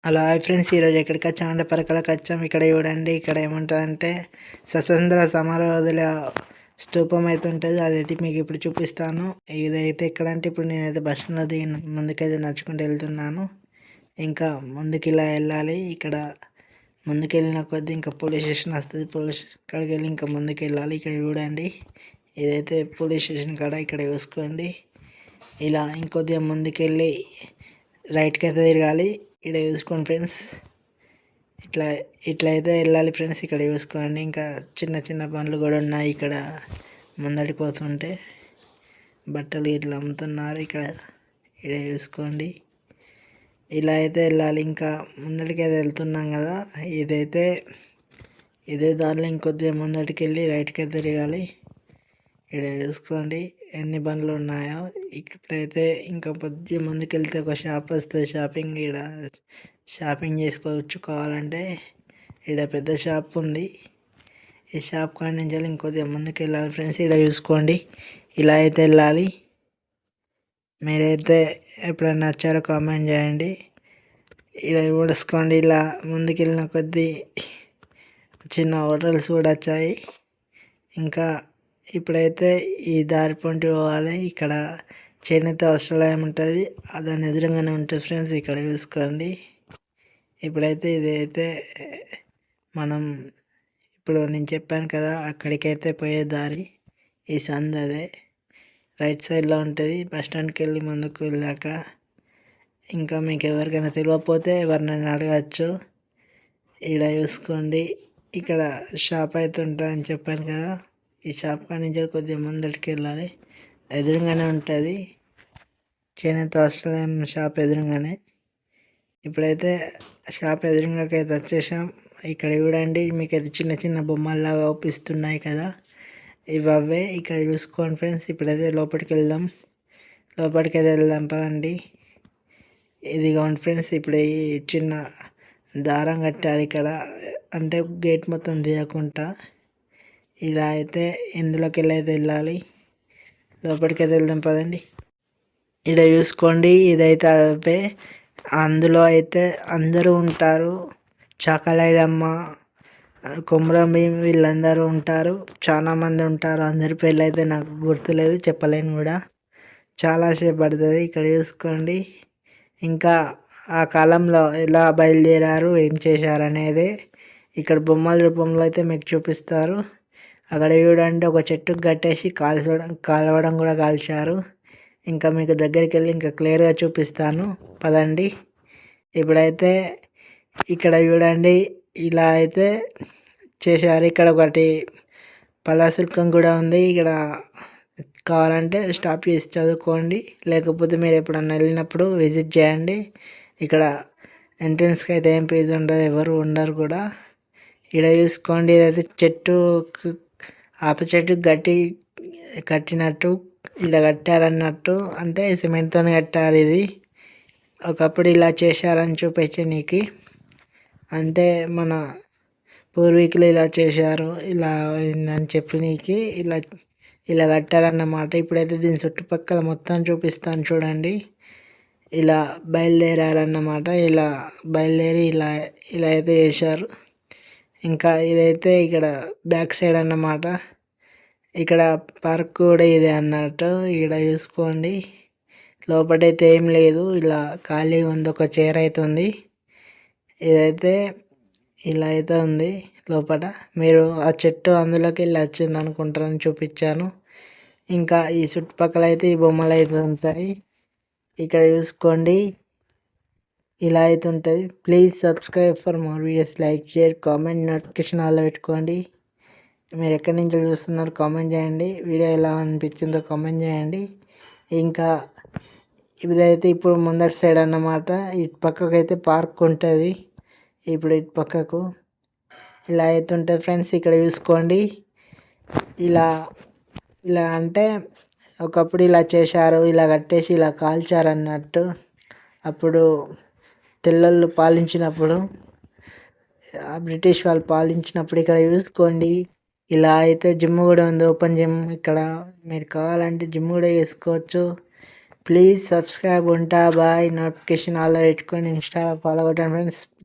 Hello hi friends, ఈరోజు ఎక్కడికి వచ్చామంటే పరకలకు వచ్చాము. ఇక్కడ చూడండి, ఇక్కడ ఏముంటుందంటే స్వతంత్ర సమరయోధుల స్తూపం అయితే ఉంటుంది. అదైతే మీకు ఇప్పుడు చూపిస్తాను. ఇదైతే ఎక్కడంటే ఇప్పుడు నేనైతే బస్ స్టాండ్లో దిగిన ముందుకైతే నడుచుకుంటూ వెళ్తున్నాను. ఇంకా ముందుకు ఇలా వెళ్ళాలి. ఇక్కడ ముందుకు వెళ్ళిన కొద్దీ ఇంకా పోలీస్ స్టేషన్ వస్తుంది. పోలీస్ కాడికి వెళ్ళి ఇంకా ముందుకు వెళ్ళాలి. ఇక్కడ చూడండి, ఇదైతే పోలీస్ స్టేషన్ కాడ. ఇక్కడ చూసుకోండి, ఇలా ఇంకొద్దిగా ముందుకెళ్ళి రైట్కి అయితే తిరగాలి. ఇక్కడ చూసుకోండి ఫ్రెండ్స్, ఇట్లా ఇట్లా అయితే వెళ్ళాలి ఫ్రెండ్స్. ఇక్కడ చూసుకోండి, ఇంకా చిన్న చిన్న బండ్లు కూడా ఉన్నాయి. ఇక్కడ ముందటికి పోతుంటే బట్టలు ఇట్లా అమ్ముతున్నారు. ఇక్కడ ఇక్కడ చూసుకోండి, ఇలా అయితే వెళ్ళాలి. ఇంకా ముందటికి అయితే వెళ్తున్నాం కదా, ఇదే దారిలో ఇంకొద్దిగా ముందటికి వెళ్ళి రైట్కి అయితే తిరగాలి. ఇక్కడ చూసుకోండి ఎన్ని బండ్లు ఉన్నాయో. ఇక్కడైతే ఇంకా కొద్దిగా ముందుకు వెళ్తే ఒక షాప్ వస్తుంది. షాపింగ్ చేసుకోవచ్చు కావాలంటే. ఇక్కడ పెద్ద షాప్ ఉంది. ఈ షాప్ కాడి నుంచి వెళ్ళి ఇంకొద్దిగా ముందుకు వెళ్ళాలి ఫ్రెండ్స్. ఇక్కడ చూసుకోండి, ఇలా అయితే వెళ్ళాలి. మీరైతే ఎప్పుడైనా వచ్చారో కామెంట్ చేయండి. ఇలా చూసుకోండి, ఇలా ముందుకు వెళ్ళిన కొద్దీ చిన్న హోటల్స్ కూడా వచ్చాయి. ఇంకా ఇప్పుడైతే ఈ దారి పొంటి పోవాలి. ఇక్కడ చేనేత వస్త్రాలయం ఉంటుంది, దాని ఎదురుగానే ఉంటుంది ఫ్రెండ్స్. ఇక్కడ చూసుకోండి, ఇప్పుడైతే ఇదైతే మనం ఇప్పుడు నేను చెప్పాను కదా, అక్కడికైతే పోయే దారి. ఈ సంద అదే రైట్ సైడ్లో ఉంటుంది. బస్ స్టాండ్కి వెళ్ళి ముందుకు వెళ్ళాక ఇంకా మీకు ఎవరికైనా తెలియకపోతే ఎవరినైనా అడగచ్చు. ఇక్కడ చూసుకోండి, ఇక్కడ షాప్ అయితే ఉంటుందని చెప్పాను కదా. ఈ షాప్ కాడి నుంచి కొద్దిగా ముందటికి వెళ్ళాలి. ఎదురుగానే ఉంటుంది చేనేత వస్త్రాలయం షాప్ ఎదురుగానే. ఇప్పుడైతే షాప్ ఎదురుగాకైతే వచ్చేసాం. ఇక్కడ చూడండి, మీకు అయితే చిన్న చిన్న బొమ్మల్లాగా అవుపిస్తున్నాయి కదా, ఇవే. ఇక్కడ చూసుకోండి ఫ్రెండ్స్, ఇప్పుడైతే లోపలికి అయితే వెళ్దాం పదండి. ఇదిగోండి ఫ్రెండ్స్, ఇప్పుడు ఈ చిన్న దారం కట్టారు ఇక్కడ, అంటే గేట్ మొత్తం తీయకుండా. ఇలా అయితే ఇందులోకి అయితే వెళ్ళాలి. లోపలికి అయితే వెళ్దాం పదండి. ఇక్కడ చూసుకోండి, ఇదైతే అదే. అందులో అయితే అందరూ ఉంటారు. చాకలైలమ్మ, కొమరం భీం వీళ్ళందరూ ఉంటారు. చాలామంది ఉంటారు. అందరి పేర్లు అయితే నాకు గుర్తులేదు, చెప్పలేను కూడా. చాలాసేపు పడుతుంది. ఇక్కడ చూసుకోండి, ఇంకా ఆ కాలంలో ఎలా బయలుదేరారు, ఏం చేశారు అనేది ఇక్కడ బొమ్మల రూపంలో అయితే మీకు చూపిస్తారు. అక్కడ చూడండి, ఒక చెట్టుకు కట్టేసి కాలవడం కూడా కాల్చారు. ఇంకా మీకు దగ్గరికి వెళ్ళి ఇంకా క్లియర్గా చూపిస్తాను పదండి. ఇప్పుడైతే ఇక్కడ చూడండి, ఇలా అయితే చేశారు. ఇక్కడ ఒకటి పలాశుల్కం కూడా ఉంది. ఇక్కడ కావాలంటే స్టాప్ చేసి చదువుకోండి, లేకపోతే మీరు ఎప్పుడన్నా వెళ్ళినప్పుడు విజిట్ చేయండి. ఇక్కడ ఎంట్రన్స్కి అయితే ఏం ఫీజు ఉండదు, ఎవరు ఉండరు కూడా. ఇక్కడ చూసుకోండి, ఇదైతే ఆప చెట్టు కట్టినట్టు ఇలా కట్టారన్నట్టు, అంటే సిమెంట్తో కట్టారు. ఇది ఒకప్పుడు ఇలా చేశారని చూపించనీకి, అంటే మన పూర్వీకులు ఇలా చేశారు, ఇలా అయిందని చెప్పనీకి ఇలా కట్టారన్నమాట. ఇప్పుడైతే దీని చుట్టుపక్కల మొత్తం చూపిస్తాను చూడండి. ఇలా బయలుదేరారన్నమాట. ఇలా బయలుదేరి ఇలా అయితే చేశారు. ఇంకా ఇదైతే ఇక్కడ బ్యాక్ సైడ్ అన్నమాట. ఇక్కడ పార్క్ కూడా ఇదే అన్నట్టు. ఇక్కడ చూసుకోండి, లోపలైతే ఏం లేదు, ఇలా ఖాళీగా ఉంది. ఒక చైర్ అయితే ఉంది. ఇదైతే ఇలా అయితే ఉంది లోపల. మీరు ఆ చెట్టు అందులోకి వెళ్ళి వచ్చింది అనుకుంటారని చూపించాను. ఇంకా ఈ చుట్టుపక్కల అయితే ఈ బొమ్మలు అయితే ఉంటాయి. ఇక్కడ చూసుకోండి, ఇలా అయితే ఉంటుంది. Please subscribe for more videos, like, share, comment, notification ఆల్లో పెట్టుకోండి. మీరు ఎక్కడి నుంచి చూస్తున్నారు కామెంట్ చేయండి. వీడియో ఎలా అనిపించిందో కామెంట్ చేయండి. ఇంకా ఇదైతే ఇప్పుడు ముందటి సైడ్ అన్నమాట. ఇటు పక్కకు అయితే పార్క్ ఉంటుంది. ఇప్పుడు ఇటు పక్కకు ఇలా అయితే ఉంటుంది ఫ్రెండ్స్. ఇక్కడ చూసుకోండి, ఇలా అంటే ఒకప్పుడు ఇలా చేశారు, ఇలా కట్టేసి ఇలా కాల్చారు అన్నట్టు. అప్పుడు తెల్లళ్ళు పాలించినప్పుడు, బ్రిటిష్ వాళ్ళు పాలించినప్పుడు. ఇక్కడ చూసుకోండి, ఇలా అయితే జిమ్ కూడా ఉంది, ఓపెన్ జిమ్. ఇక్కడ మీరు కావాలంటే జిమ్ కూడా చేసుకోవచ్చు. ప్లీజ్ సబ్స్క్రైబ్ ఉంటా బాయ్. నోటిఫికేషన్ ఆల్లో పెట్టుకొని ఇన్స్టాలో ఫాలో కొట్టండి ఫ్రెండ్స్.